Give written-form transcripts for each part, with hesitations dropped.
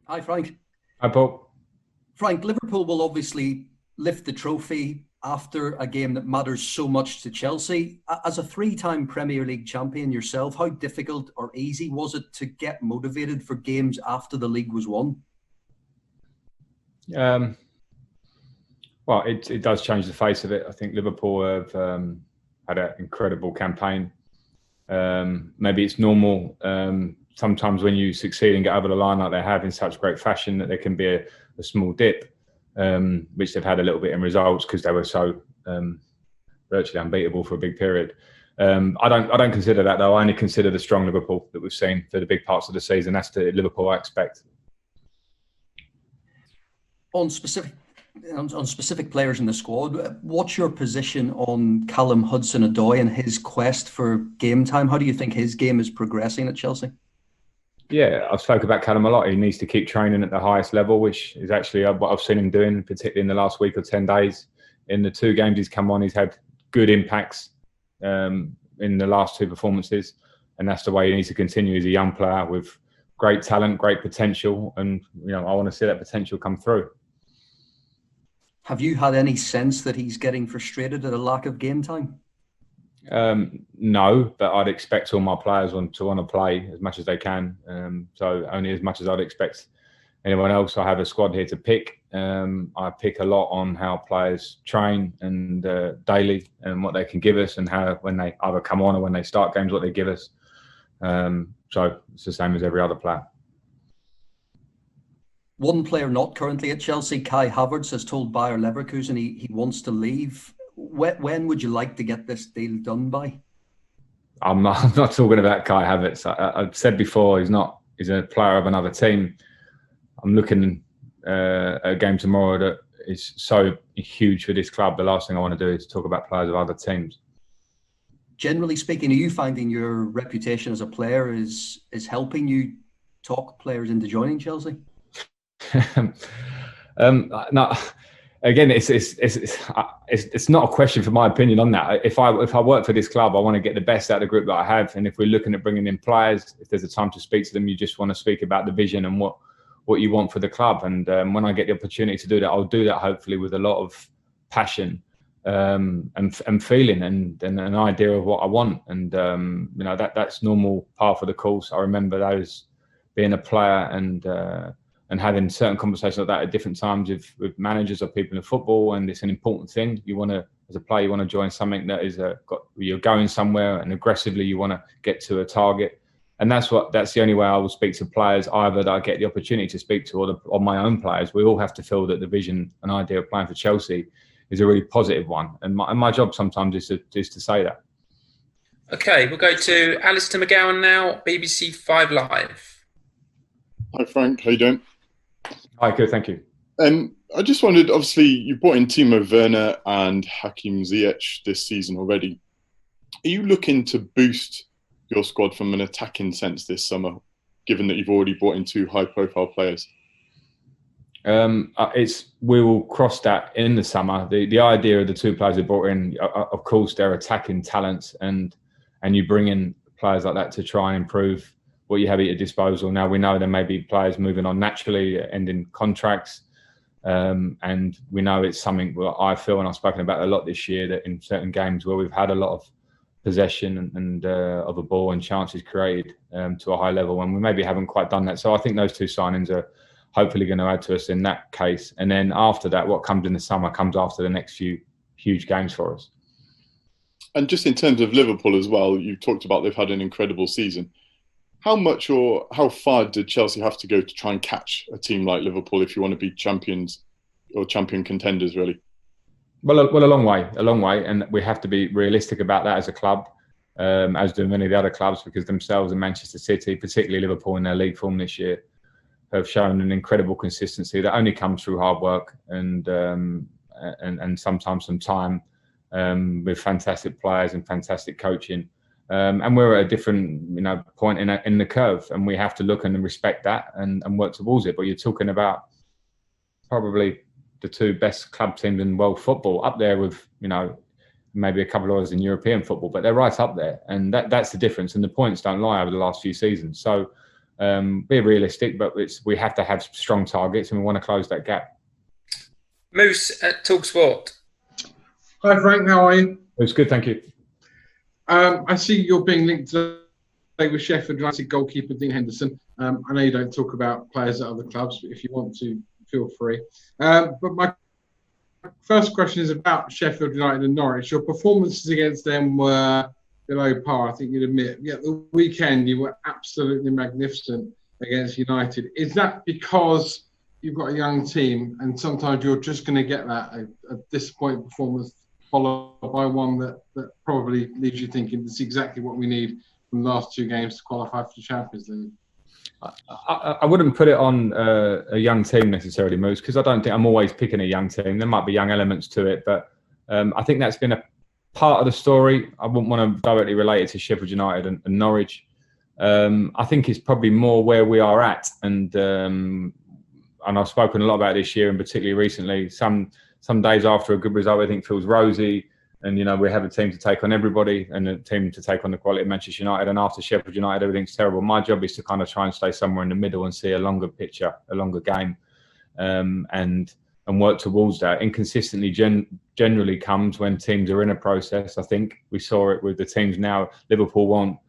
Hi, Frank. Hi, Paul. Frank, Liverpool will obviously lift the trophy after a game that matters so much to Chelsea. As a three-time Premier League champion yourself, how difficult or easy was it to get motivated for games after the league was won? Um, well, it does change the face of it. I think Liverpool have had an incredible campaign. Maybe it's normal sometimes when you succeed and get over the line like they have in such great fashion that there can be a small dip, which they've had a little bit in results because they were so virtually unbeatable for a big period. I don't consider that though. I only consider the strong Liverpool that we've seen for the big parts of the season. That's the Liverpool I expect. On specific on specific players in the squad, what's your position on Callum Hudson-Odoi and his quest for game time? How do you think his game is progressing at Chelsea? Yeah, I've spoken about Callum a lot. He needs to keep training at the highest level, which is actually what I've seen him doing, particularly in the last week or 10 days. In the two games he's come on, he's had good impacts in the last two performances. And that's the way he needs to continue. He's a young player with great talent, great potential. And, I want to see that potential come through. Have you had any sense that he's getting frustrated at a lack of game time? No, but I'd expect all my players to want to play as much as they can. So only as much as I'd expect anyone else. I have a squad here to pick. I pick a lot on how players train and daily and what they can give us and how when they either come on or when they start games, what they give us. So it's the same as every other player. One player not currently at Chelsea, Kai Havertz, has told Bayer Leverkusen he wants to leave. When would you like to get this deal done by? I'm not talking about Kai Havertz. I've said before he's a player of another team. I'm looking at a game tomorrow that is so huge for this club. The last thing I want to do is talk about players of other teams. Generally speaking, are you finding your reputation as a player is helping you talk players into joining Chelsea? No, again, it's not a question for my opinion on that. If I work for this club, I want to get the best out of the group that I have. And if we're looking at bringing in players, if there's a time to speak to them, you just want to speak about the vision and what you want for the club. And when I get the opportunity to do that, I'll do that hopefully with a lot of passion and feeling and an idea of what I want. And that's normal part of the course. I remember those being a player and having certain conversations like that at different times with managers or people in football, and it's an important thing. You want to, as a player, you want to join something that is you're going somewhere, and aggressively you want to get to a target, and that's the only way I will speak to players, either that I get the opportunity to speak to or my own players. We all have to feel that the vision and idea of playing for Chelsea is a really positive one, and my job sometimes is to say that. Okay, we'll go to Alistair McGowan now, BBC 5 Live. Hi Frank, how you doing? Hi, good, thank you. I just wondered, obviously, you brought in Timo Werner and Hakim Ziyech this season already. Are you looking to boost your squad from an attacking sense this summer, given that you've already brought in two high-profile players? We will cross that in the summer. The idea of the two players we brought in, of course, they're attacking talents, and you bring in players like that to try and improve what you have at your disposal. Now, we know there may be players moving on naturally, ending contracts. And we know it's something where I feel, and I've spoken about a lot this year, that in certain games where we've had a lot of possession and of a ball and chances created to a high level, and we maybe haven't quite done that. So I think those two signings are hopefully going to add to us in that case. And then after that, what comes in the summer comes after the next few huge games for us. And just in terms of Liverpool as well, you talked about they've had an incredible season. How much or how far did Chelsea have to go to try and catch a team like Liverpool if you want to be champions or champion contenders, really? Well, a long way. And we have to be realistic about that as a club, as do many of the other clubs, because themselves and Manchester City, particularly Liverpool in their league form this year, have shown an incredible consistency that only comes through hard work and sometimes some time with fantastic players and fantastic coaching. And we're at a different, point in the curve, and we have to look and respect that and work towards it. But you're talking about probably the two best club teams in world football, up there with, maybe a couple of others in European football, but they're right up there, and that's the difference. And the points don't lie over the last few seasons. So Be realistic, but we have to have strong targets, and we want to close that gap. Moose at TalkSport. Hi Frank, how are you? It's good, thank you. I see you're being linked today with Sheffield United goalkeeper Dean Henderson. I know you don't talk about players at other clubs, but if you want to, feel free. But my first question is about Sheffield United and Norwich. Your performances against them were below par, I think you'd admit. Yet the weekend you were absolutely magnificent against United. Is that because you've got a young team and sometimes you're just going to get that, a disappointing performance followed by one that probably leaves you thinking this is exactly what we need from the last two games to qualify for the Champions League? I wouldn't put it on a young team necessarily, Moose, because I don't think I'm always picking a young team. There might be young elements to it, but I think that's been a part of the story. I wouldn't want to directly relate it to Sheffield United and Norwich. I think it's probably more where we are at, and I've spoken a lot about this year, and particularly recently. Some days after a good result, I think feels rosy, and we have a team to take on everybody, and a team to take on the quality of Manchester United. And after Sheffield United, everything's terrible. My job is to kind of try and stay somewhere in the middle and see a longer picture, a longer game, and work towards that. Inconsistently generally comes when teams are in a process. I think we saw it with the teams now. Liverpool won,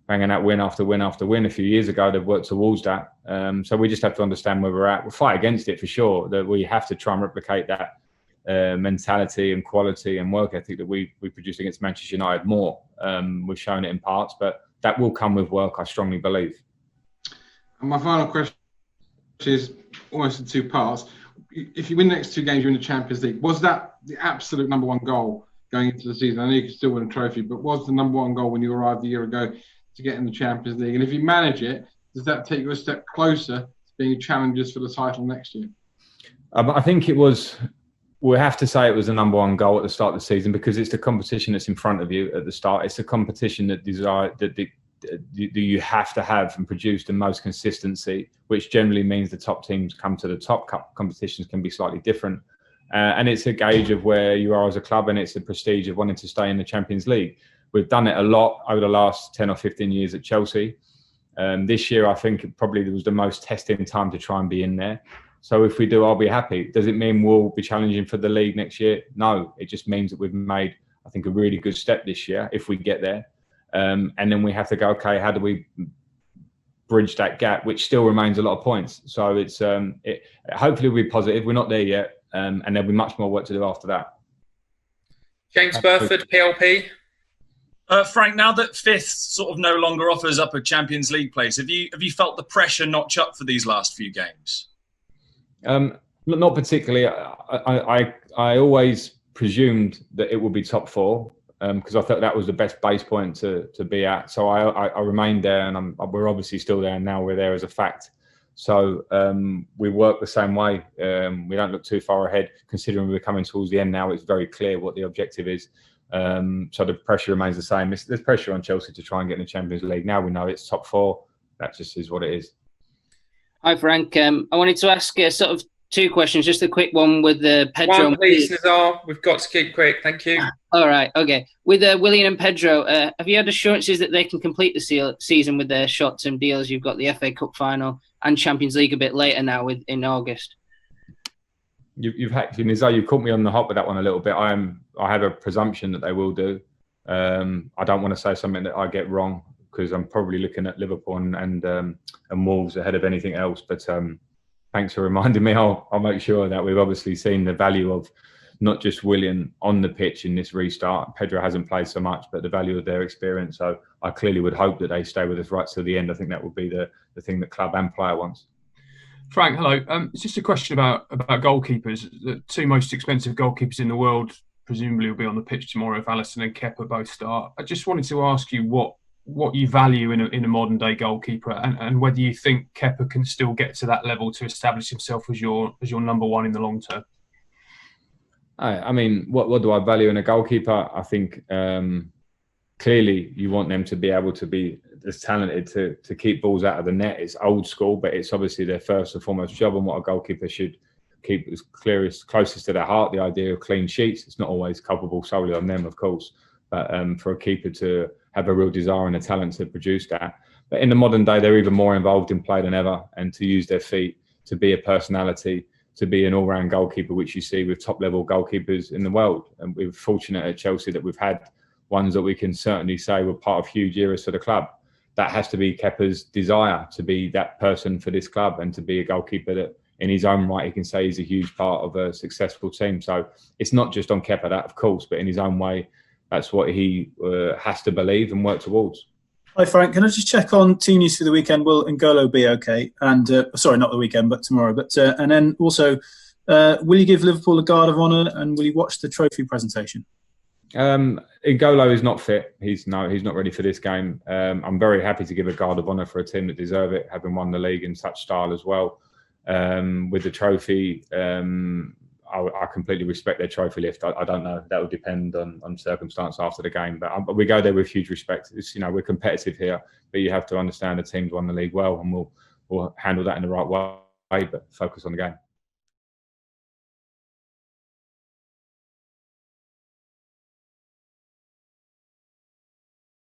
banging out win after win after win. A few years ago, they've worked towards that. So we just have to understand where we're at. We'll fight against it for sure. That we have to try and replicate that mentality and quality and work ethic that we produced against Manchester United more. We've shown it in parts, but that will come with work, I strongly believe. And my final question is almost in two parts. If you win the next two games, you're in the Champions League. Was that the absolute number one goal going into the season? I know you can still win a trophy, but was the number one goal when you arrived a year ago to get in the Champions League? And if you manage it, does that take you a step closer to being challengers for the title next year? I think it was. We have to say it was the number one goal at the start of the season because it's the competition that's in front of you at the start. It's a competition that you have to have and produce the most consistency, which generally means the top teams come to the top. Cup competitions can be slightly different. And it's a gauge of where you are as a club, and it's a prestige of wanting to stay in the Champions League. We've done it a lot over the last 10 or 15 years at Chelsea. This year, I think it probably was the most testing time to try and be in there. So if we do, I'll be happy. Does it mean we'll be challenging for the league next year? No, it just means that we've made, I think, a really good step this year if we get there. And then we have to go, okay, how do we bridge that gap, which still remains a lot of points. So it's hopefully we'll be positive. We're not there yet. And there'll be much more work to do after that. James Burford, PLP. Frank, now that fifth sort of no longer offers up a Champions League place, have you felt the pressure notch up for these last few games? Not particularly. I always presumed that it would be top four because I thought that was the best base point to be at. So I remained there, and we're obviously still there, and now we're there as a fact. So we work the same way. We don't look too far ahead, considering we're coming towards the end now. It's very clear what the objective is. So the pressure remains the same. There's pressure on Chelsea to try and get in the Champions League. Now we know it's top four. That just is what it is. Hi, Frank. I wanted to ask sort of two questions. Just a quick one with Pedro. One, please, Nazar. We've got to keep quick. Thank you. All right. Okay. With Willian and Pedro, have you had assurances that they can complete the season with their short-term deals? You've got the FA Cup final and Champions League a bit later now in August. You've Nazar, you caught me on the hop with that one a little bit. I have a presumption that they will do. I don't want to say something that I get wrong, because I'm probably looking at Liverpool and Wolves ahead of anything else. But thanks for reminding me. I'll make sure that we've obviously seen the value of not just Willian on the pitch in this restart. Pedro hasn't played so much, but the value of their experience. So I clearly would hope that they stay with us right till the end. I think that would be the thing that club and player wants. Frank, hello. It's just a question about goalkeepers. The two most expensive goalkeepers in the world presumably will be on the pitch tomorrow if Alisson and Kepa both start. I just wanted to ask you what you value in a modern day goalkeeper, and whether you think Kepa can still get to that level to establish himself as your number one in the long term. I mean, what do I value in a goalkeeper? I think clearly you want them to be able to be as talented to keep balls out of the net. It's old school, but it's obviously their first and foremost job, and what a goalkeeper should keep as closest to their heart. The idea of clean sheets. It's not always culpable solely on them, of course, but for a keeper to have a real desire and a talent to produce that. But in the modern day, they're even more involved in play than ever, and to use their feet, to be a personality, to be an all-round goalkeeper, which you see with top-level goalkeepers in the world. And we're fortunate at Chelsea that we've had ones that we can certainly say were part of huge eras for the club. That has to be Kepa's desire, to be that person for this club and to be a goalkeeper that in his own right he can say he's a huge part of a successful team. So it's not just on Kepa, that of course, but in his own way, that's what he has to believe and work towards. Hi Frank, can I just check on team news for the weekend? Will N'Golo be okay? And sorry, not the weekend, but tomorrow. But and then also, will you give Liverpool a guard of honour, and will you watch the trophy presentation? N'Golo is not fit. He's not ready for this game. I'm very happy to give a guard of honour for a team that deserve it, having won the league in such style as well. With the trophy, I completely respect their trophy lift. I don't know. That will depend on circumstance after the game. But we go there with huge respect. It's, we're competitive here, but you have to understand the team's won the league well, and we'll handle that in the right way, but focus on the game.